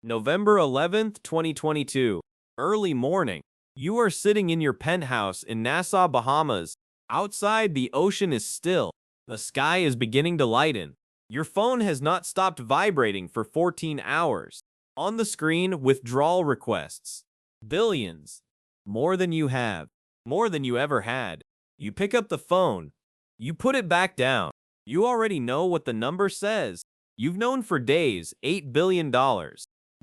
November 11th, 2022. Early morning. You are sitting in your penthouse in Nassau, Bahamas. Outside, the ocean is still. The sky is beginning to lighten. Your phone has not stopped vibrating for 14 hours. On the screen, withdrawal requests. Billions. More than you have. More than you ever had. You pick up the phone. You put it back down. You already know what the number says. You've known for days, $8 billion.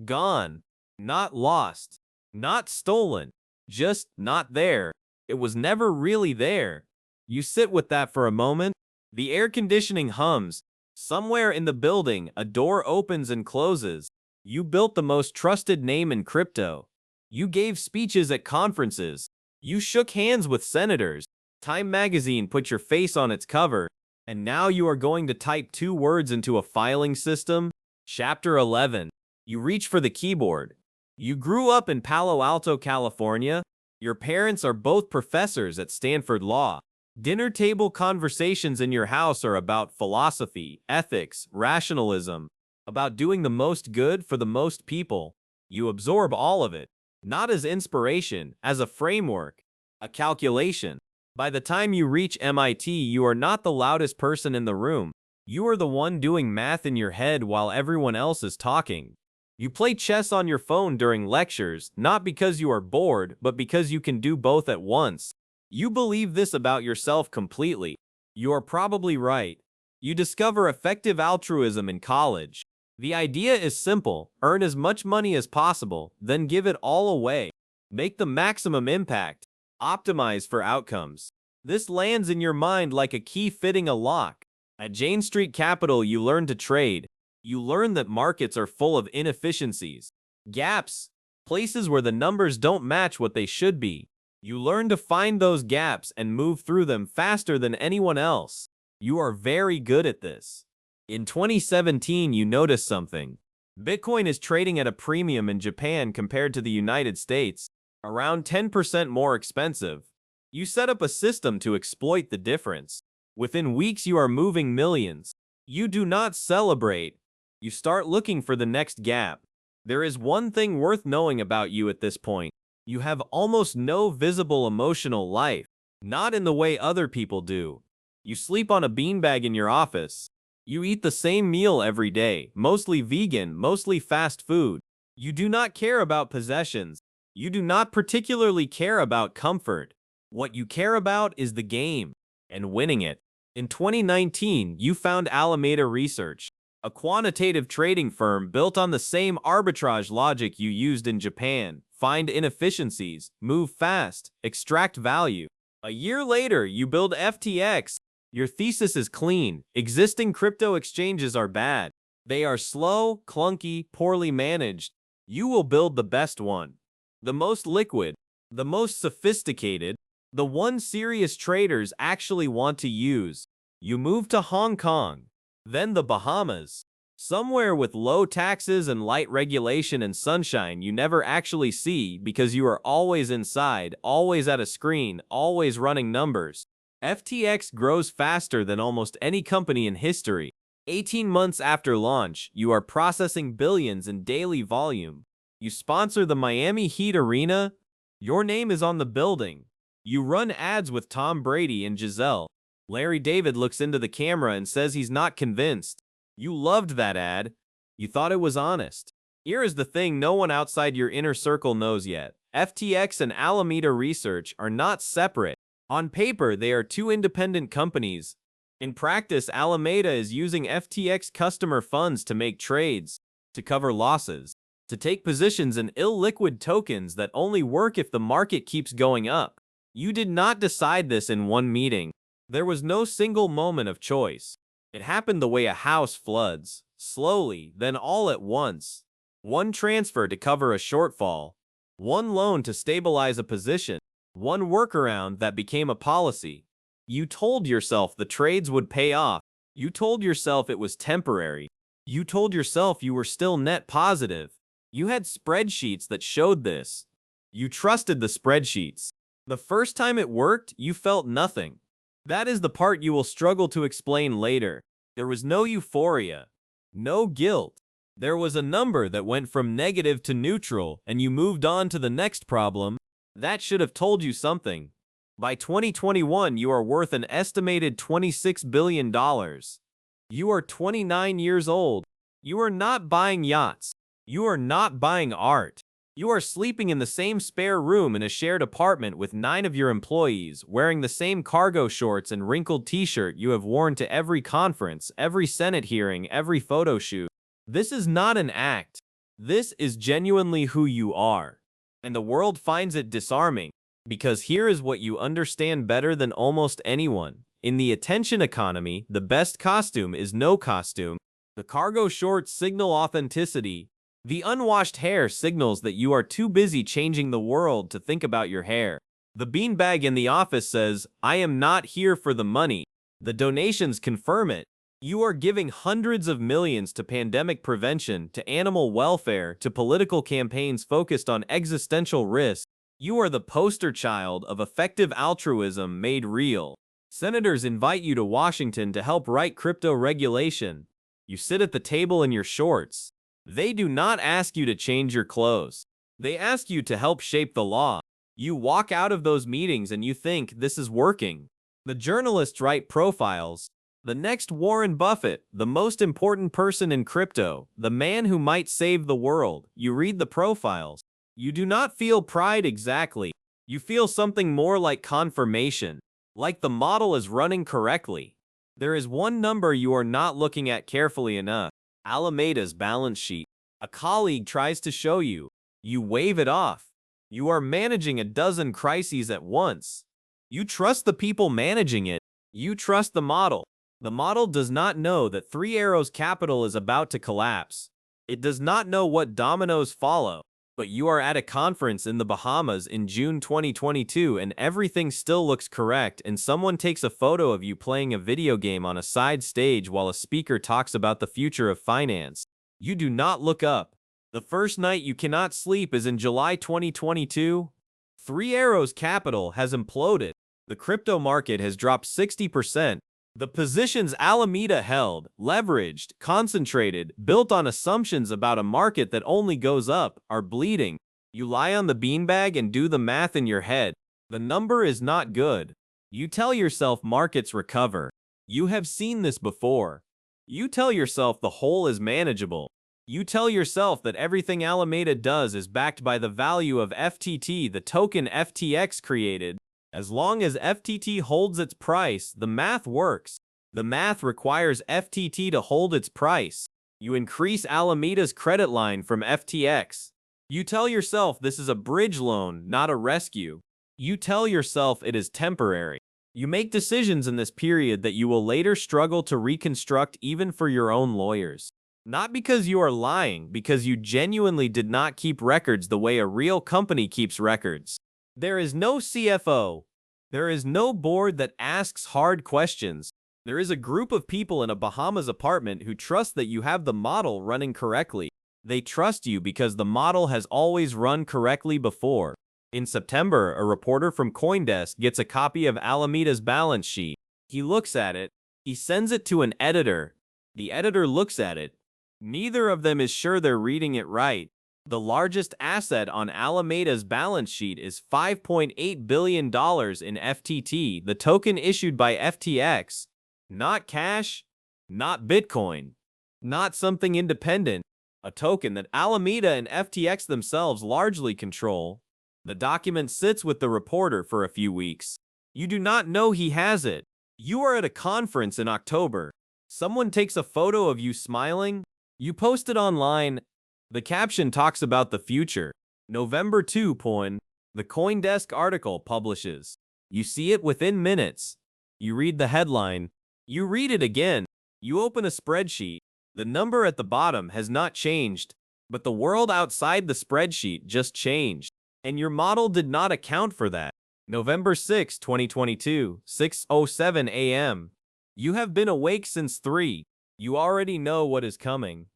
Gone. Not lost. Not stolen. Just not there. It was never really there. You sit with that for a moment. The air conditioning hums. Somewhere in the building, a door opens and closes. You built the most trusted name in crypto. You gave speeches at conferences. You shook hands with senators. Time magazine put your face on its cover. And now you are going to type 2 words into a filing system? Chapter 11. You reach for the keyboard. You grew up in Palo Alto, California. Your parents are both professors at Stanford Law. Dinner table conversations in your house are about philosophy, ethics, rationalism, about doing the most good for the most people. You absorb all of it, not as inspiration, as a framework, a calculation. By the time you reach MIT, you are not the loudest person in the room. You are the one doing math in your head while everyone else is talking. You play chess on your phone during lectures, not because you are bored, but because you can do both at once. You believe this about yourself completely. You are probably right. You discover effective altruism in college. The idea is simple: earn as much money as possible, then give it all away. Make the maximum impact. Optimize for outcomes. This lands in your mind like a key fitting a lock. At Jane Street Capital, you learn to trade. You learn that markets are full of inefficiencies, gaps, places where the numbers don't match what they should be. You learn to find those gaps and move through them faster than anyone else. You are very good at this. In 2017, you notice something. Bitcoin is trading at a premium in Japan compared to the United States, around 10% more expensive. You set up a system to exploit the difference. Within weeks, you are moving millions. You do not celebrate. You start looking for the next gap. There is one thing worth knowing about you at this point. You have almost no visible emotional life, not in the way other people do. You sleep on a beanbag in your office. You eat the same meal every day, mostly vegan, mostly fast food. You do not care about possessions. You do not particularly care about comfort. What you care about is the game and winning it. In 2019, you found Alameda Research, a quantitative trading firm built on the same arbitrage logic you used in Japan. Find inefficiencies, move fast, extract value. A year later, you build FTX. Your thesis is clean. Existing crypto exchanges are bad. They are slow, clunky, poorly managed. You will build the best one. The most liquid, the most sophisticated, the one serious traders actually want to use. You move to Hong Kong, then the Bahamas. Somewhere with low taxes and light regulation and sunshine you never actually see because you are always inside, always at a screen, always running numbers. FTX grows faster than almost any company in history. 18 months after launch, you are processing billions in daily volume. You sponsor the Miami Heat Arena. Your name is on the building. You run ads with Tom Brady and Giselle. Larry David looks into the camera and says he's not convinced. You loved that ad. You thought it was honest. Here is the thing no one outside your inner circle knows yet. FTX and Alameda Research are not separate. On paper, they are 2 independent companies. In practice, Alameda is using FTX customer funds to make trades, to cover losses, to take positions in illiquid tokens that only work if the market keeps going up. You did not decide this in one meeting. There was no single moment of choice. It happened the way a house floods, slowly, then all at once. One transfer to cover a shortfall. One loan to stabilize a position. One workaround that became a policy. You told yourself the trades would pay off. You told yourself it was temporary. You told yourself you were still net positive. You had spreadsheets that showed this. You trusted the spreadsheets. The first time it worked, you felt nothing. That is the part you will struggle to explain later. There was no euphoria, no guilt, There was a number that went from negative to neutral, and you moved on to the next problem. That should have told you something. By 2021, you are worth an estimated $26 billion. You are 29 years old. You are not buying yachts. You are not buying art. You are sleeping in the same spare room in a shared apartment with 9 of your employees, wearing the same cargo shorts and wrinkled t-shirt you have worn to every conference, every Senate hearing, every photo shoot. This is not an act. This is genuinely who you are. And the world finds it disarming, because here is what you understand better than almost anyone. In the attention economy, the best costume is no costume. The cargo shorts signal authenticity. The unwashed hair signals that you are too busy changing the world to think about your hair. The beanbag in the office says, "I am not here for the money." The donations confirm it. You are giving hundreds of millions to pandemic prevention, to animal welfare, to political campaigns focused on existential risk. You are the poster child of effective altruism made real. Senators invite you to Washington to help write crypto regulation. You sit at the table in your shorts. They do not ask you to change your clothes. They ask you to help shape the law. You walk out of those meetings and you think, this is working. The journalists write profiles. The next Warren Buffett, the most important person in crypto, the man who might save the world. You read the profiles. You do not feel pride exactly. You feel something more like confirmation, like the model is running correctly. There is one number you are not looking at carefully enough. Alameda's balance sheet. A colleague tries to show you. You wave it off. You are managing a dozen crises at once. You trust the people managing it. You trust the model. The model does not know that Three Arrows Capital is about to collapse. It does not know what dominoes follow. But you are at a conference in the Bahamas in June 2022 and everything still looks correct, and someone takes a photo of you playing a video game on a side stage while a speaker talks about the future of finance. You do not look up. The first night you cannot sleep is in July 2022. Three Arrows Capital has imploded. The crypto market has dropped 60%. The positions Alameda held, leveraged, concentrated, built on assumptions about a market that only goes up, are bleeding. You lie on the beanbag and do the math in your head. The number is not good. You tell yourself markets recover. You have seen this before. You tell yourself the whole is manageable. You tell yourself that everything Alameda does is backed by the value of FTT, the token FTX created. As long as FTT holds its price, the math works. The math requires FTT to hold its price. You increase Alameda's credit line from FTX. You tell yourself this is a bridge loan, not a rescue. You tell yourself it is temporary. You make decisions in this period that you will later struggle to reconstruct even for your own lawyers. Not because you are lying, because you genuinely did not keep records the way a real company keeps records. There is no CFO. There is no board that asks hard questions. There is a group of people in a Bahamas apartment who trust that you have the model running correctly. They trust you because the model has always run correctly before. In September, a reporter from CoinDesk gets a copy of Alameda's balance sheet. He looks at it. He sends it to an editor. The editor looks at it. Neither of them is sure they're reading it right. The largest asset on Alameda's balance sheet is $5.8 billion in FTT, the token issued by FTX. Not cash, not Bitcoin, not something independent, a token that Alameda and FTX themselves largely control. The document sits with the reporter for a few weeks. You do not know he has it. You are at a conference in October. Someone takes a photo of you smiling. You post it online. The caption talks about the future. November 2, the CoinDesk article publishes. You see it within minutes. You read the headline. You read it again. You open a spreadsheet. The number at the bottom has not changed, but the world outside the spreadsheet just changed. And your model did not account for that. November 6, 2022, 6:07 a.m. You have been awake since 3. You already know what is coming.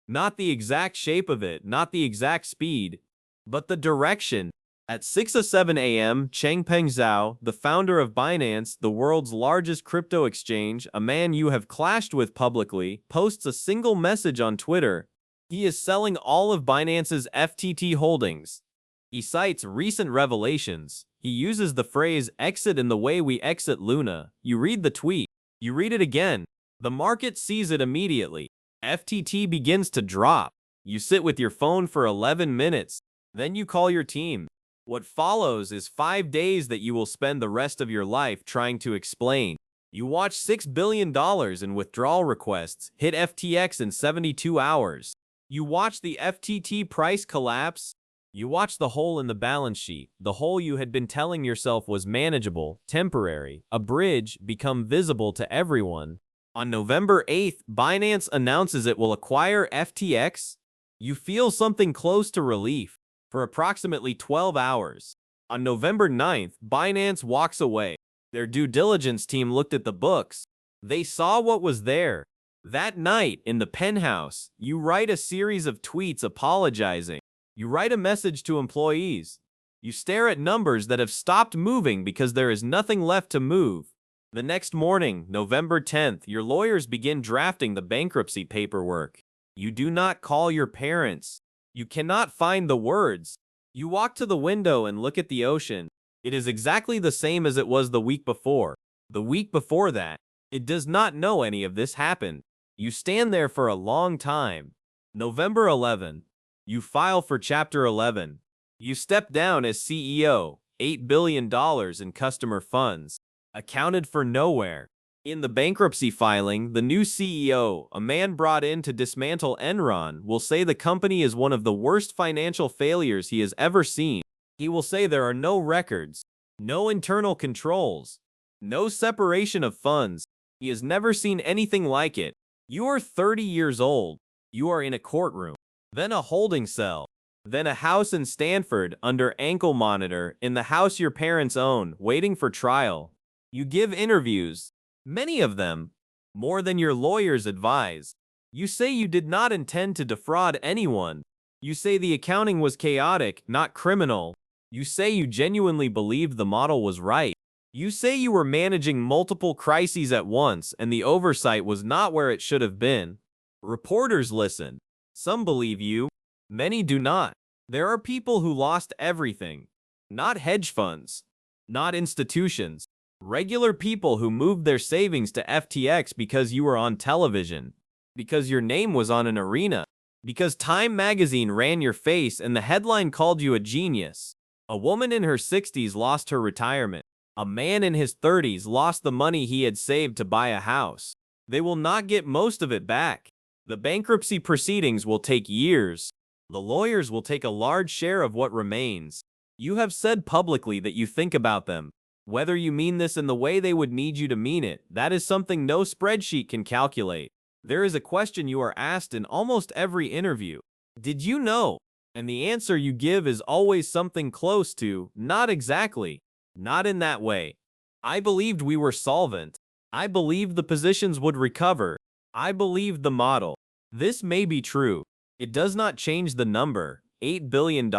Not the exact shape of it, not the exact speed, but the direction. At 6:07 a.m., Changpeng Zhao, the founder of Binance, the world's largest crypto exchange, a man you have clashed with publicly, posts a single message on Twitter. He is selling all of Binance's FTT holdings. He cites recent revelations. He uses the phrase exit in the way we exit Luna. You read the tweet. You read it again. The market sees it immediately. FTT begins to drop. You sit with your phone for 11 minutes. Then you call your team. What follows is 5 days that you will spend the rest of your life trying to explain. You watch $6 billion in withdrawal requests hit FTX in 72 hours. You watch the FTT price collapse. You watch the hole in the balance sheet, the hole you had been telling yourself was manageable, temporary, a bridge, become visible to everyone. On November 8th, Binance announces it will acquire FTX. You feel something close to relief for approximately 12 hours. On November 9th, Binance walks away. Their due diligence team looked at the books. They saw what was there. That night, in the penthouse, you write a series of tweets apologizing. You write a message to employees. You stare at numbers that have stopped moving because there is nothing left to move. The next morning, November 10th, your lawyers begin drafting the bankruptcy paperwork. You do not call your parents. You cannot find the words. You walk to the window and look at the ocean. It is exactly the same as it was the week before. The week before that. It does not know any of this happened. You stand there for a long time. November 11. You file for Chapter 11. You step down as CEO. $8 billion in customer funds. Accounted for nowhere. In the bankruptcy filing, the new CEO, a man brought in to dismantle Enron, will say the company is one of the worst financial failures he has ever seen. He will say there are no records, no internal controls, no separation of funds. He has never seen anything like it. You are 30 years old. You are in a courtroom, then a holding cell, then a house in Stanford under ankle monitor in the house your parents own, waiting for trial. You give interviews, many of them, more than your lawyers advise. You say you did not intend to defraud anyone. You say the accounting was chaotic, not criminal. You say you genuinely believed the model was right. You say you were managing multiple crises at once and the oversight was not where it should have been. Reporters listen. Some believe you. Many do not. There are people who lost everything. Not hedge funds. Not institutions. Regular people who moved their savings to FTX because you were on television. Because your name was on an arena. Because Time magazine ran your face and the headline called you a genius. A woman in her 60s lost her retirement. A man in his 30s lost the money he had saved to buy a house. They will not get most of it back. The bankruptcy proceedings will take years. The lawyers will take a large share of what remains. You have said publicly that you think about them. Whether you mean this in the way they would need you to mean it, that is something no spreadsheet can calculate. There is a question you are asked in almost every interview. Did you know? And the answer you give is always something close to, not exactly. Not in that way. I believed we were solvent. I believed the positions would recover. I believed the model. This may be true. It does not change the number, $8 billion.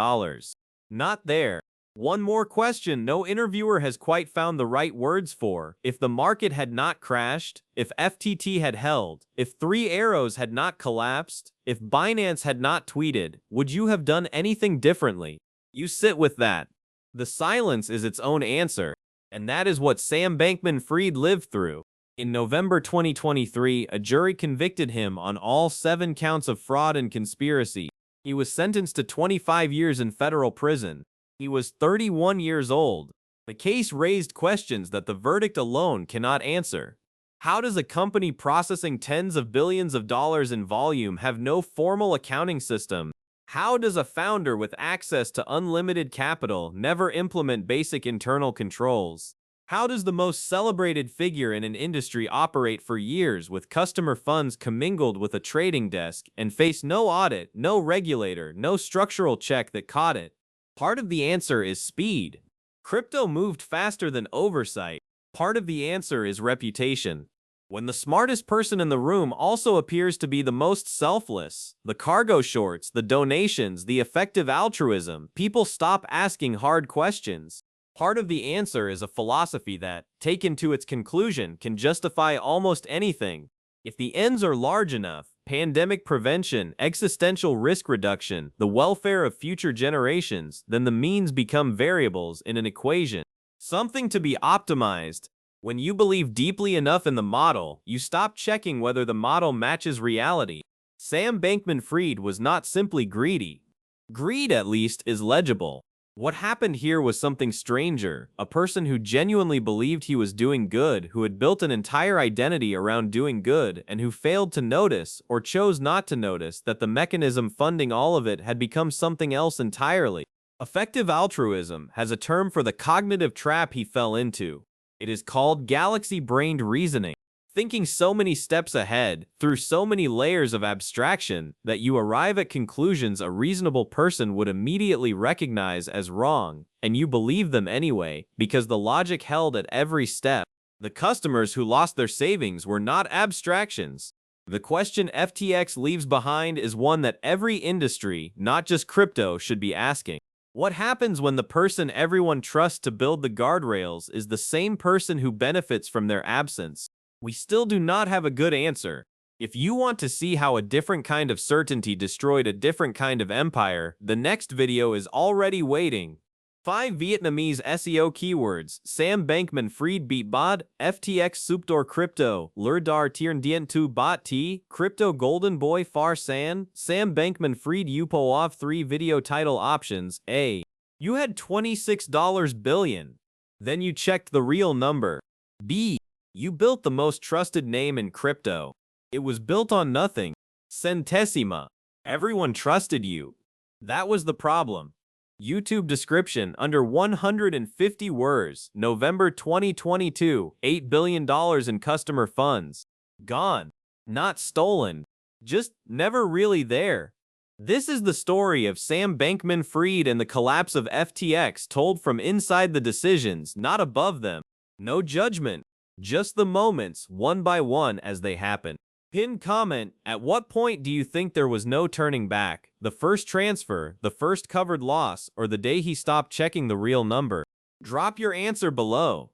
Not there. One more question no interviewer has quite found the right words for. If the market had not crashed, if FTT had held, if Three Arrows had not collapsed, if Binance had not tweeted, would you have done anything differently? You sit with that. The silence is its own answer. And that is what Sam Bankman-Fried lived through. In November 2023, a jury convicted him on all 7 counts of fraud and conspiracy. He was sentenced to 25 years in federal prison. He was 31 years old. The case raised questions that the verdict alone cannot answer. How does a company processing tens of billions of dollars in volume have no formal accounting system? How does a founder with access to unlimited capital never implement basic internal controls? How does the most celebrated figure in an industry operate for years with customer funds commingled with a trading desk and face no audit, no regulator, no structural check that caught it? Part of the answer is speed. Crypto moved faster than oversight. Part of the answer is reputation. When the smartest person in the room also appears to be the most selfless, the cargo shorts, the donations, the effective altruism, people stop asking hard questions. Part of the answer is a philosophy that, taken to its conclusion, can justify almost anything. If the ends are large enough, pandemic prevention, existential risk reduction, the welfare of future generations, then the means become variables in an equation. Something to be optimized. When you believe deeply enough in the model, you stop checking whether the model matches reality. Sam Bankman-Fried was not simply greedy. Greed, at least, is legible. What happened here was something stranger, a person who genuinely believed he was doing good, who had built an entire identity around doing good, and who failed to notice, or chose not to notice, that the mechanism funding all of it had become something else entirely. Effective altruism has a term for the cognitive trap he fell into. It is called galaxy-brained reasoning. Thinking so many steps ahead, through so many layers of abstraction, that you arrive at conclusions a reasonable person would immediately recognize as wrong, and you believe them anyway, because the logic held at every step. The customers who lost their savings were not abstractions. The question FTX leaves behind is one that every industry, not just crypto, should be asking. What happens when the person everyone trusts to build the guardrails is the same person who benefits from their absence? We still do not have a good answer. If you want to see how a different kind of certainty destroyed a different kind of empire, the next video is already waiting. 5 Vietnamese SEO keywords: Sam Bankman-Fried beat bot, FTX Suptor Crypto, Lur Dar Tiern Dient Tu Bot T, Crypto Golden Boy Far San, Sam Bankman-Fried Upo Off 3 video title options. A. You had $26 billion. Then you checked the real number. B. You built the most trusted name in crypto. It was built on nothing. Centesima. Everyone trusted you. That was the problem. YouTube description under 150 words. November 2022, $8 billion in customer funds. Gone. Not stolen. Just never really there. This is the story of Sam Bankman-Fried and the collapse of FTX told from inside the decisions, not above them. No judgment. Just the moments, one by one, as they happen. Pinned comment: at what point do you think there was no turning back? The first transfer, the first covered loss, or the day he stopped checking the real number? Drop your answer below.